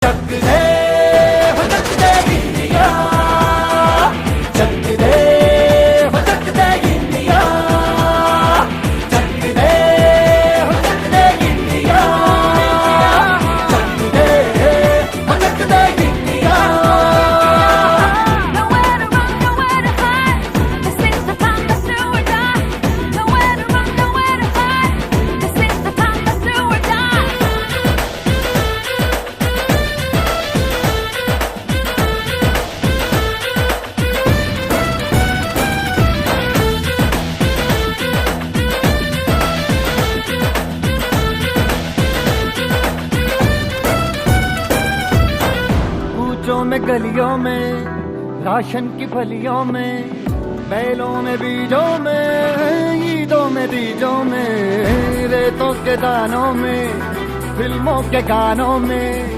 चक दे हो चक दे इंडिया, चक दे हो चक दे इंडिया, चक दे हो चक दे इंडिया, चक दे हो चक दे India. Nowhere to run, nowhere to hide. This is the time, let's do or die. Nowhere to run, nowhere to hide. This is the time, let's do or die. कूचों में गलियों में, ration की फलियों में, बैलों में बीजों में, ईदों में तीजों में, रेतों के दानों में, फिल्मों के गानों में,